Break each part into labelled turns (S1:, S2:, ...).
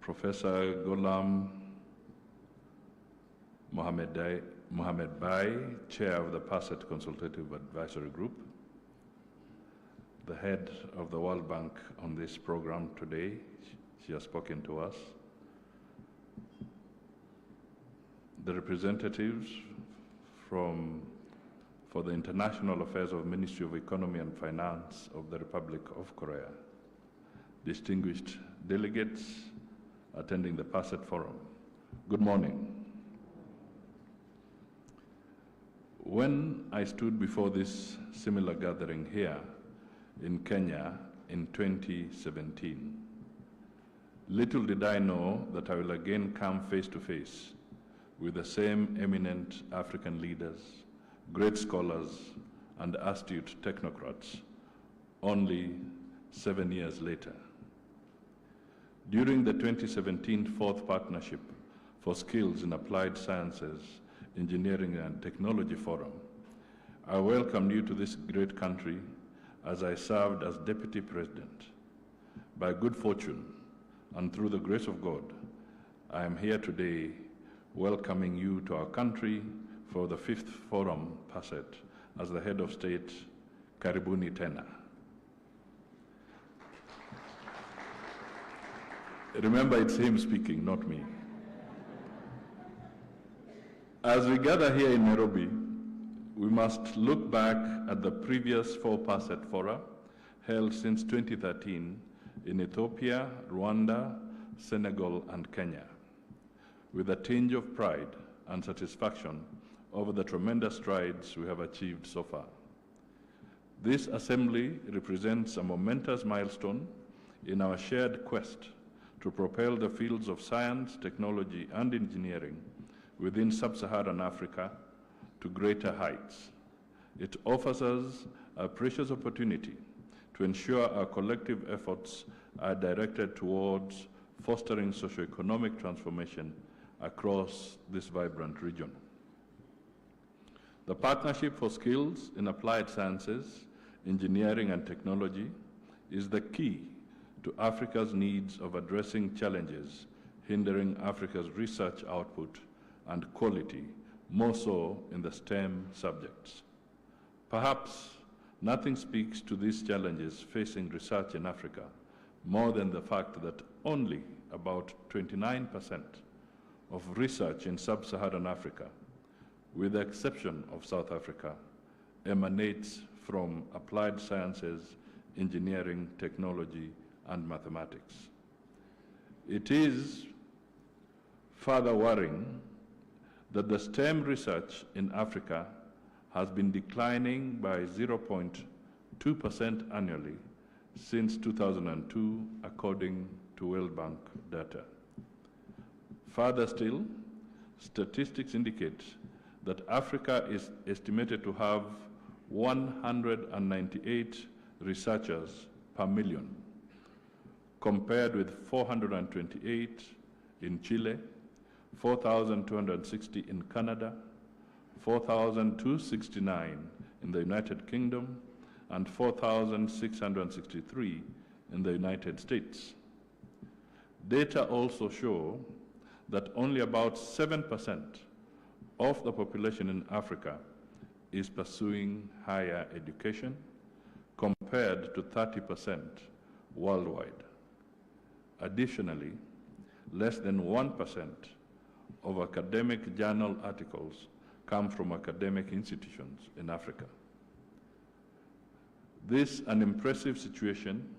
S1: Professor Ghulam Mohammed Bai, Chair of the PASET Consultative Advisory Group, the head of the World Bank on this program today. She has spoken to us. The representatives for the International Affairs of Ministry of Economy and Finance of the Republic of Korea, distinguished delegates attending the PASET Forum, good morning. When I stood before this similar gathering here in Kenya in 2017, little did I know that I will again come face to face with the same eminent African leaders, great scholars, and astute technocrats only 7 years later. During the 2017 Fourth Partnership for Skills in Applied Sciences, Engineering and Technology Forum, I welcomed you to this great country as I served as Deputy President. By good fortune and through the grace of God, I am here today welcoming you to our country for the 5th Forum PASET as the Head of State. Karibuni tena. Remember, it's him speaking, not me. As we gather here in Nairobi, we must look back at the previous 4 PASET fora held since 2013 in Ethiopia, Rwanda, Senegal, and Kenya, with a tinge of pride and satisfaction over the tremendous strides we have achieved so far. This assembly represents a momentous milestone in our shared quest to propel the fields of science, technology, and engineering within sub-Saharan Africa to greater heights. It offers us a precious opportunity to ensure our collective efforts are directed towards fostering socio-economic transformation across this vibrant region. The Partnership for Skills in Applied Sciences, Engineering and Technology is the key to Africa's needs of addressing challenges hindering Africa's research output and quality, more so in the STEM subjects. Perhaps nothing speaks to these challenges facing research in Africa more than the fact that only about 29% of research in sub-Saharan Africa, with the exception of South Africa, emanates from applied sciences, engineering, technology, and mathematics. It is further worrying that the STEM research in Africa has been declining by 0.2% annually since 2002, according to World Bank data. Further still, statistics indicate that Africa is estimated to have 198 researchers per million, compared with 428 in Chile, 4,260 in Canada, 4,269 in the United Kingdom, and 4,663 in the United States. Data also show that only about 7% of the population in Africa is pursuing higher education, compared to 30% worldwide. Additionally, less than 1% of academic journal articles come from academic institutions in Africa. This unimpressive situation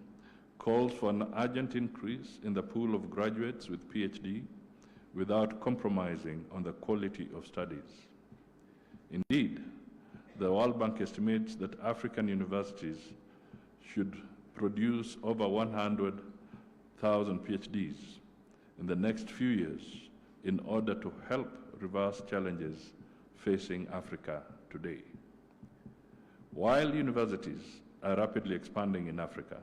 S1: calls for an urgent increase in the pool of graduates with PhD without compromising on the quality of studies. Indeed, the World Bank estimates that African universities should produce over 100,000 PhDs in the next few years in order to help reverse challenges facing Africa today. While universities are rapidly expanding in Africa,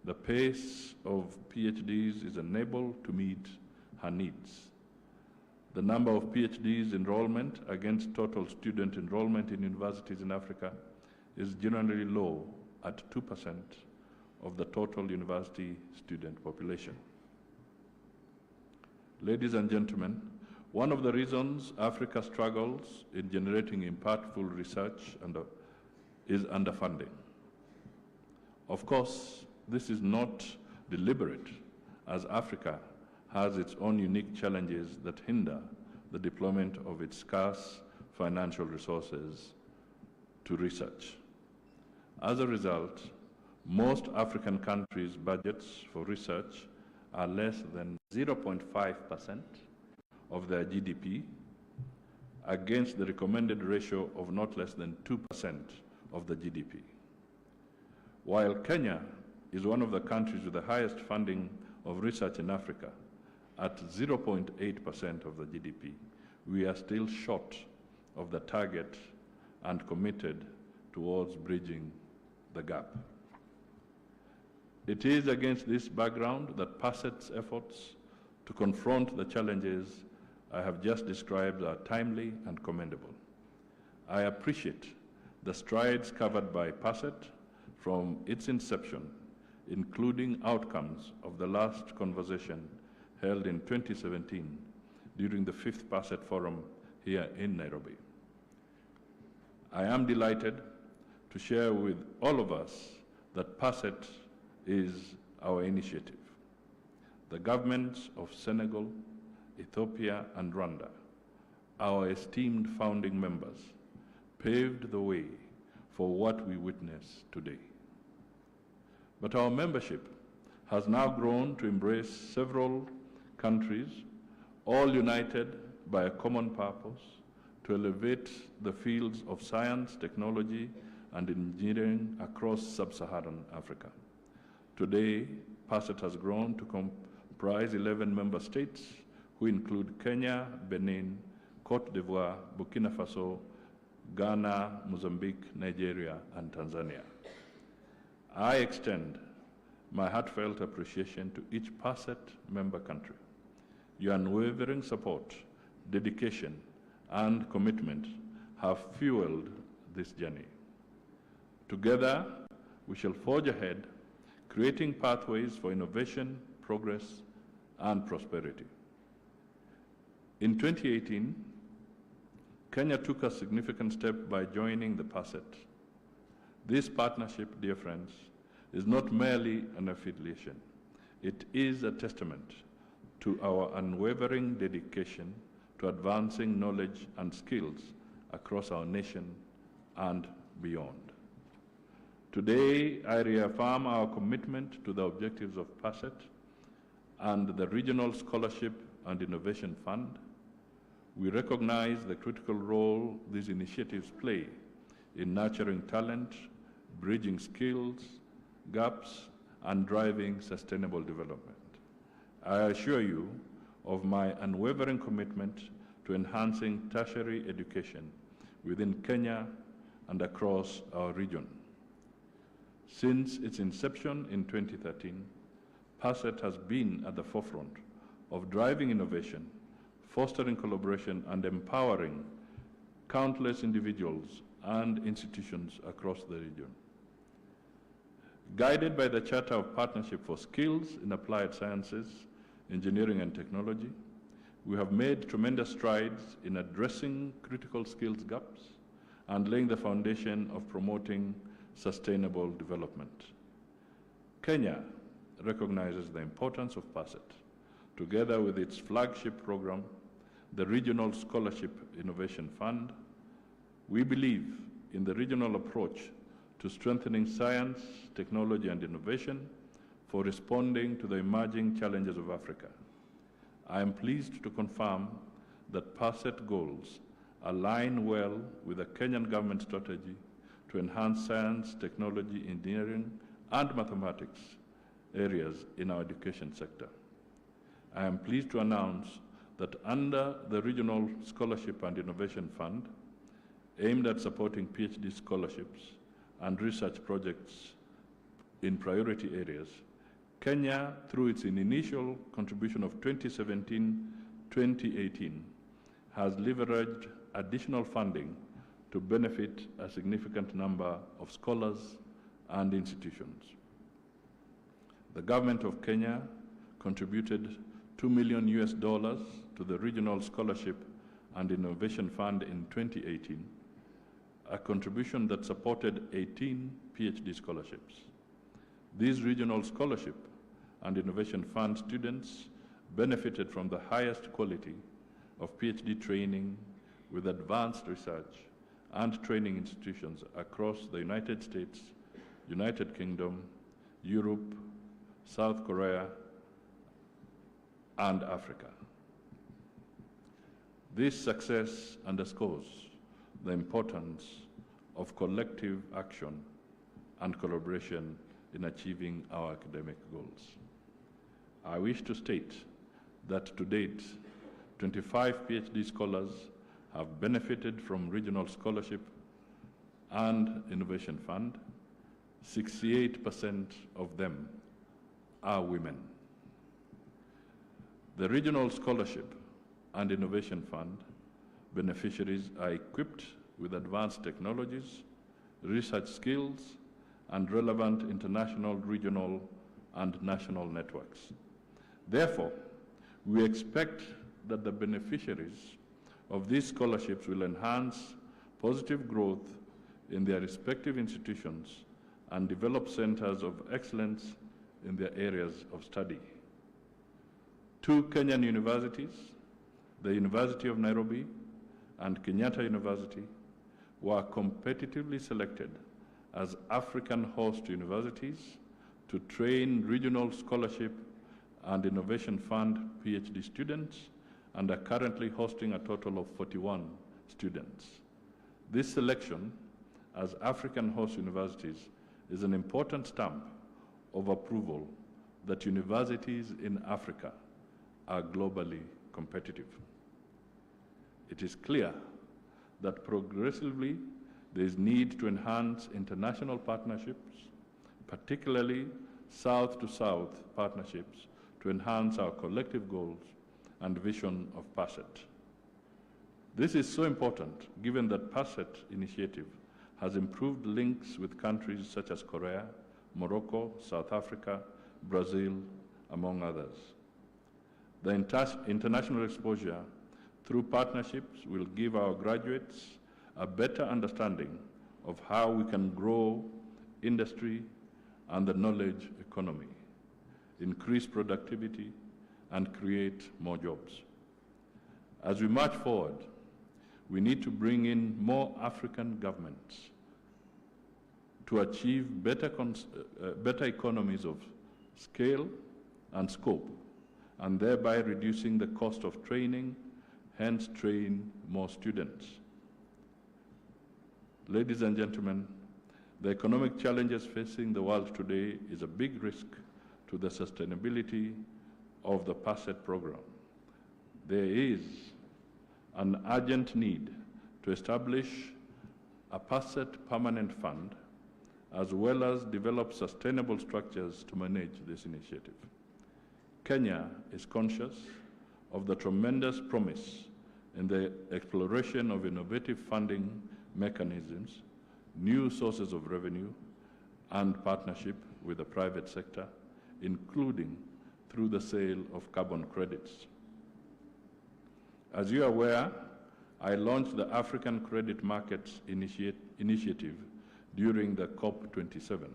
S1: the pace of PhDs is unable to meet her needs. The number of PhDs enrollment against total student enrollment in universities in Africa is generally low at 2% of the total university student population. Ladies and gentlemen, one of the reasons Africa struggles in generating impactful research is underfunding. Of course, this is not deliberate, as Africa has its own unique challenges that hinder the deployment of its scarce financial resources to research. As a result, most African countries' budgets for research are less than 0.5% of their GDP, against the recommended ratio of not less than 2% of the GDP. While Kenya is one of the countries with the highest funding of research in Africa, at 0.8% of the GDP, we are still short of the target and committed towards bridging the gap. It is against this background that PASET's efforts to confront the challenges I have just described are timely and commendable. I appreciate the strides covered by PASET from its inception, including outcomes of the last conversation held in 2017 during the 5th PASET Forum here in Nairobi. I am delighted to share with all of us that PASET is our initiative. The governments of Senegal, Ethiopia, and Rwanda, our esteemed founding members, paved the way for what we witness today. But our membership has now grown to embrace several countries, all united by a common purpose to elevate the fields of science, technology, and engineering across sub-Saharan Africa. Today, PASET has grown to comprise 11 member states, who include Kenya, Benin, Cote d'Ivoire, Burkina Faso, Ghana, Mozambique, Nigeria, and Tanzania. I extend my heartfelt appreciation to each PASET member country. Your unwavering support, dedication, and commitment have fueled this journey. Together, we shall forge ahead, creating pathways for innovation, progress, and prosperity. In 2018, Kenya took a significant step by joining the PASET. This partnership, dear friends, is not merely an affiliation. It is a testament to our unwavering dedication to advancing knowledge and skills across our nation and beyond. Today, I reaffirm our commitment to the objectives of PASET and the Regional Scholarship and Innovation Fund. We recognize the critical role these initiatives play in nurturing talent, bridging skills, gaps, and driving sustainable development. I assure you of my unwavering commitment to enhancing tertiary education within Kenya and across our region. Since its inception in 2013, PASET has been at the forefront of driving innovation, fostering collaboration, and empowering countless individuals and institutions across the region. Guided by the Charter of Partnership for Skills in Applied Sciences, Engineering, and Technology, we have made tremendous strides in addressing critical skills gaps and laying the foundation of promoting sustainable development. Kenya recognizes the importance of PASET, together with its flagship program, the Regional Scholarship Innovation Fund. We believe in the regional approach to strengthening science, technology, and innovation for responding to the emerging challenges of Africa. I am pleased to confirm that PASET goals align well with the Kenyan government strategy to enhance science, technology, engineering, and mathematics areas in our education sector. I am pleased to announce that under the Regional Scholarship and Innovation Fund, aimed at supporting PhD scholarships and research projects in priority areas, Kenya, through its initial contribution of 2017-2018, has leveraged additional funding to benefit a significant number of scholars and institutions. The government of Kenya contributed $2 million to the Regional Scholarship and Innovation Fund in 2018, a contribution that supported 18 PhD scholarships. These Regional Scholarship and Innovation Fund students benefited from the highest quality of PhD training with advanced research and training institutions across the United States, United Kingdom, Europe, South Korea, and Africa. This success underscores the importance of collective action and collaboration in achieving our academic goals. I wish to state that to date, 25 PhD scholars have benefited from Regional Scholarship and Innovation Fund. 68% of them are women. The Regional Scholarship and Innovation Fund beneficiaries are equipped with advanced technologies, research skills, and relevant international, regional, and national networks. Therefore, we expect that the beneficiaries of these scholarships will enhance positive growth in their respective institutions and develop centers of excellence in their areas of study. Two Kenyan universities, the University of Nairobi and Kenyatta University, were competitively selected as African host universities to train Regional Scholarship and Innovation Fund PhD students and are currently hosting a total of 41 students. This selection as African host universities is an important stamp of approval that universities in Africa are globally competitive. It is clear that progressively there is need to enhance international partnerships, particularly South-to-South partnerships, to enhance our collective goals and vision of PASET. This is so important given that PASET initiative has improved links with countries such as Korea, Morocco, South Africa, Brazil, among others. The international exposure through partnerships will give our graduates a better understanding of how we can grow industry and the knowledge economy, increase productivity, and create more jobs. As we march forward, we need to bring in more African governments to achieve better economies of scale and scope, and thereby reducing the cost of training, hence train more students. Ladies and gentlemen, the economic challenges facing the world today is a big risk to the sustainability of the PASET program. There is an urgent need to establish a PASET permanent fund, as well as develop sustainable structures to manage this initiative. Kenya is conscious of the tremendous promise in the exploration of innovative funding mechanisms, new sources of revenue, and partnership with the private sector, including through the sale of carbon credits. As you are aware, I launched the African Credit Markets Initiative during the COP27.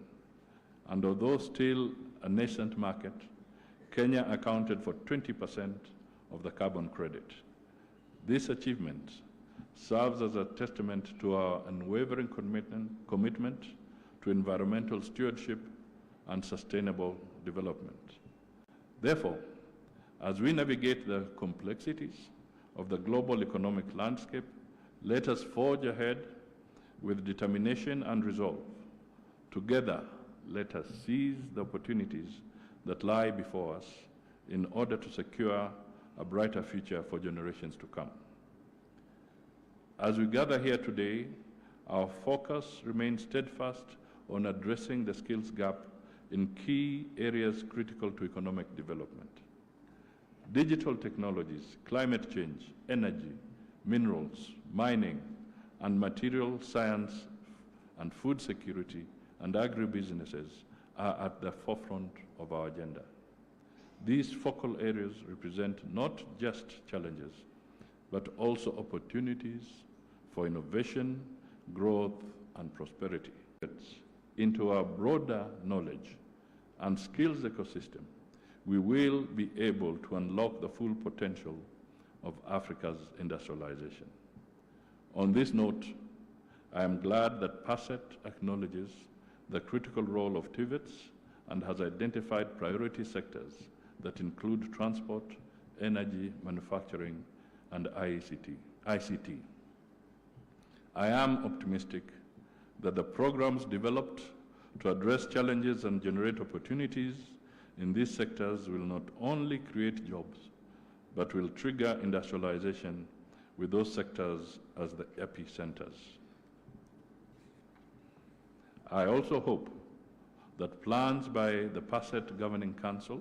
S1: And although still a nascent market, Kenya accounted for 20% of the carbon credit. This achievement serves as a testament to our unwavering commitment to environmental stewardship and sustainable development. Therefore, as we navigate the complexities of the global economic landscape, let us forge ahead with determination and resolve. Together, let us seize the opportunities that lie before us in order to secure a brighter future for generations to come. As we gather here today, our focus remains steadfast on addressing the skills gap in key areas critical to economic development. Digital technologies, climate change, energy, minerals, mining, and material science and food security and agribusinesses are at the forefront of our agenda. These focal areas represent not just challenges, but also opportunities for innovation, growth, and prosperity. Into our broader knowledge and skills ecosystem, we will be able to unlock the full potential of Africa's industrialization. On this note, I am glad that PASET acknowledges the critical role of TVETs and has identified priority sectors that include transport, energy, manufacturing, and ICT. I am optimistic that the programs developed to address challenges and generate opportunities in these sectors will not only create jobs, but will trigger industrialization with those sectors as the epicenters. I also hope that plans by the PASET Governing Council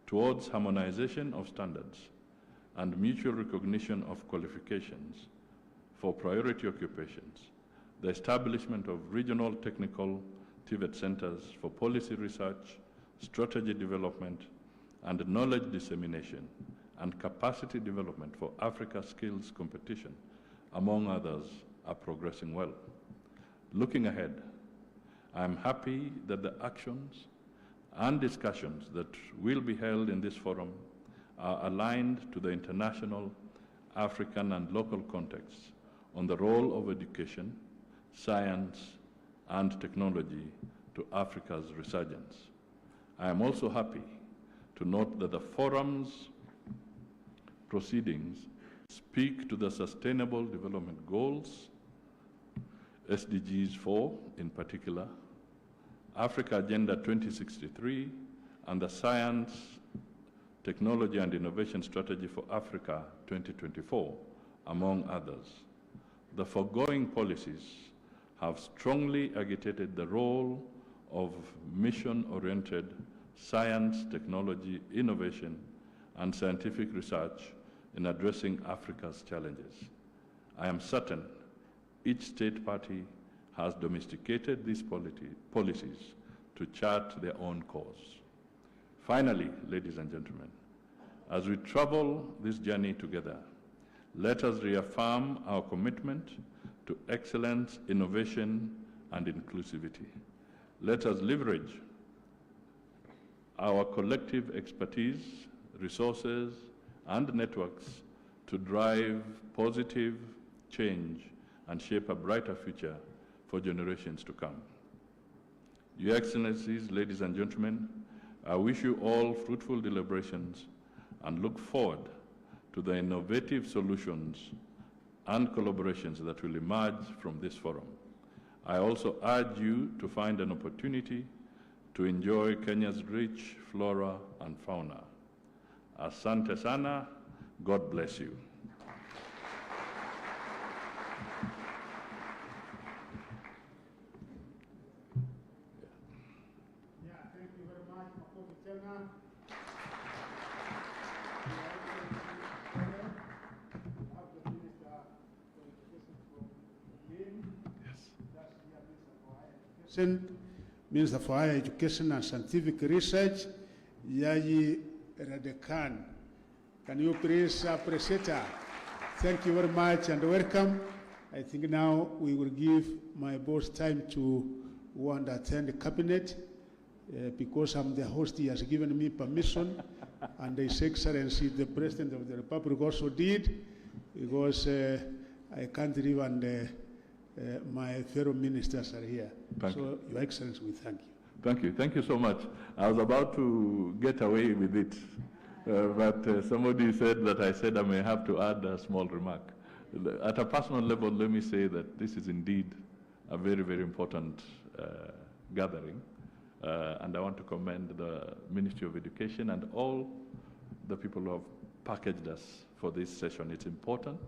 S1: towards harmonization of standards and mutual recognition of qualifications for priority occupations, the establishment of regional technical TVET centers for policy research, strategy development, and knowledge dissemination, and capacity development for Africa skills competition, among others, are progressing well. Looking ahead, I am happy that the actions and discussions that will be held in this forum are aligned to the international, African, and local contexts on the role of education, science, and technology to Africa's resurgence. I am also happy to note that the forum's proceedings speak to the Sustainable Development Goals, SDGs 4 in particular, Africa Agenda 2063, and the Science, Technology and Innovation Strategy for Africa 2024, among others. The foregoing policies have strongly agitated the role of mission-oriented science, technology, innovation, and scientific research in addressing Africa's challenges. I am certain each state party has domesticated these policies to chart their own course. Finally, ladies and gentlemen, as we travel this journey together, let us reaffirm our commitment to excellence, innovation, and inclusivity. Let us leverage our collective expertise, resources, and networks to drive positive change and shape a brighter future for generations to come. Your Excellencies, ladies and gentlemen, I wish you all fruitful deliberations and look forward to the innovative solutions and collaborations that will emerge from this forum. I also urge you to find an opportunity to enjoy Kenya's rich flora and fauna. Asante sana, God bless you.
S2: Thank you very much, Makofi tena. Minister for Higher Education and Scientific Research, Yayi Radekan. Can you please appreciate her? Thank you very much and welcome. I think now we will give my boss time to go and attend the cabinet because I'm the host. He has given me permission, and His Excellency the President of the Republic also did, because I can't leave and my fellow ministers are here.
S1: Thank you.
S2: Your Excellency, we thank you.
S1: Thank you. Thank you so much. I was about to get away with it, but somebody said that I said I may have to add a small remark. At a personal level, let me say that this is indeed a very, very important gathering, and I want to commend the Ministry of Education and all the people who have packaged us for this session. It's important.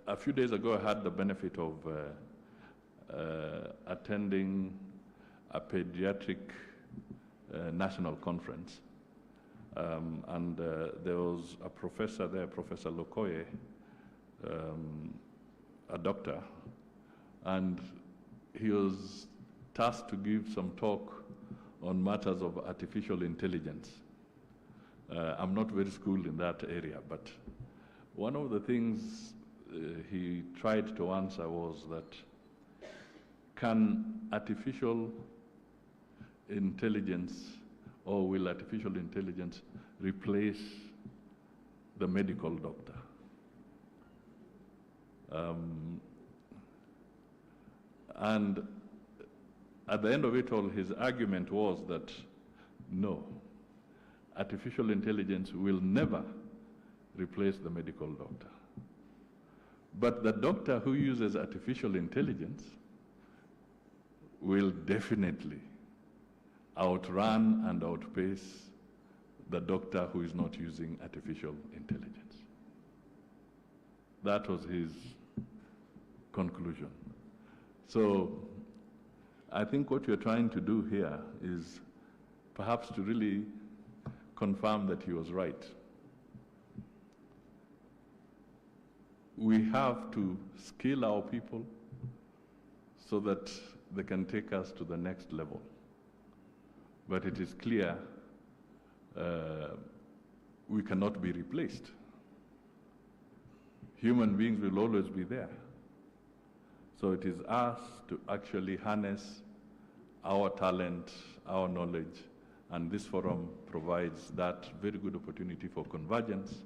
S1: A few days ago, I had the benefit of attending a pediatric national conference. And there was a professor there, Professor Lokoye, a doctor, and he was tasked to give some talk on matters of artificial intelligence. I'm not very skilled in that area, but one of the things he tried to answer was that, can artificial intelligence, or will artificial intelligence replace the medical doctor? And at the end of it all, his argument was that no, artificial intelligence will never replace the medical doctor. But the doctor who uses artificial intelligence will definitely outrun and outpace the doctor who is not using artificial intelligence. That was his conclusion. So I think what you're trying to do here is perhaps to really confirm that he was right. We have to skill our people so that they can take us to the next level. But it is clear we cannot be replaced. Human beings will always be there. So it is us to actually harness our talent, our knowledge, and this forum provides that very good opportunity for convergence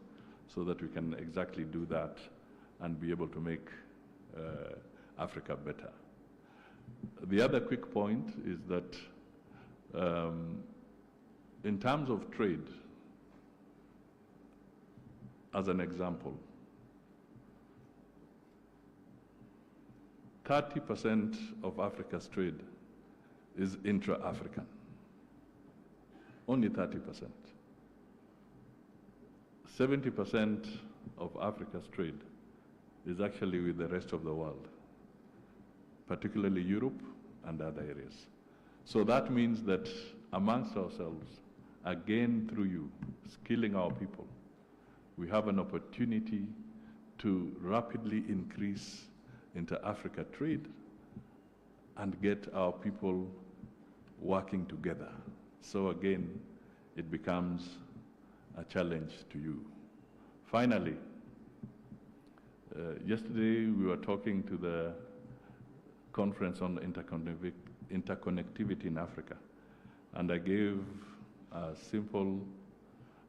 S1: so that we can exactly do that and be able to make Africa better. The other quick point is that in terms of trade, as an example, 30% of Africa's trade is intra-African. Only 30%. 70% of Africa's trade is actually with the rest of the world, particularly Europe and other areas. So that means that amongst ourselves, again through you, skilling our people, we have an opportunity to rapidly increase inter-Africa trade and get our people working together. So again, it becomes a challenge to you. Finally, yesterday we were talking to the conference on interconnectivity in Africa, and I gave a simple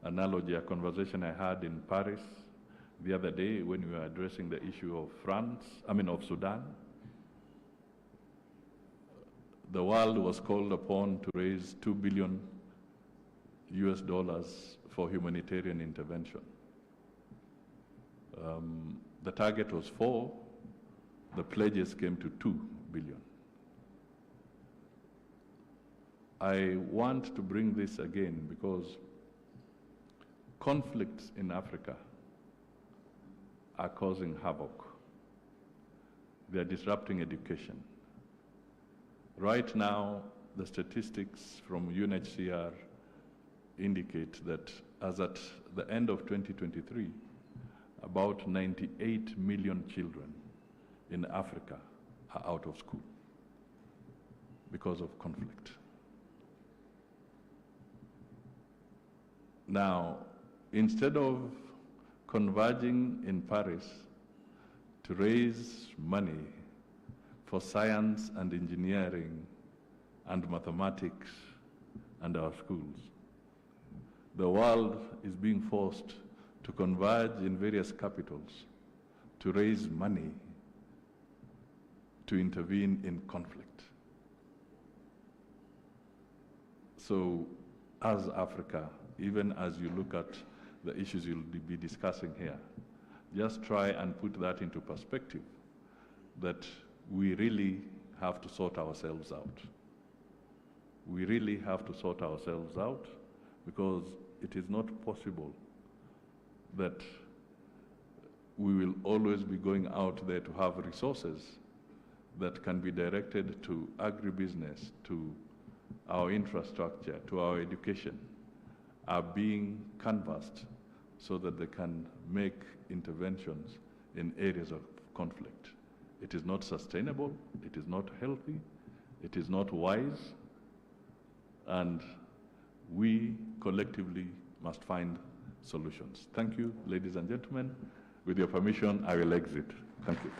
S1: analogy, a conversation I had in Paris the other day when we were addressing the issue of of Sudan. The world was called upon to raise $2 billion for humanitarian intervention. The target was 4, the pledges came to 2 billion. I want to bring this again because conflicts in Africa are causing havoc. They are disrupting education. Right now, the statistics from UNHCR indicate that as at the end of 2023, about 98 million children in Africa are out of school because of conflict. Now, instead of converging in Paris to raise money for science and engineering and mathematics and our schools, the world is being forced to converge in various capitals to raise money to intervene in conflict. So as Africa, even as you look at the issues you'll be discussing here, just try and put that into perspective, that we really have to sort ourselves out. We really have to sort ourselves out because it is not possible that we will always be going out there to have resources that can be directed to agribusiness, to our infrastructure, to our education, are being canvassed so that they can make interventions in areas of conflict. It is not sustainable, it is not healthy, it is not wise, and we collectively must find solutions. Thank you, ladies and gentlemen. With your permission, I will exit. Thank you.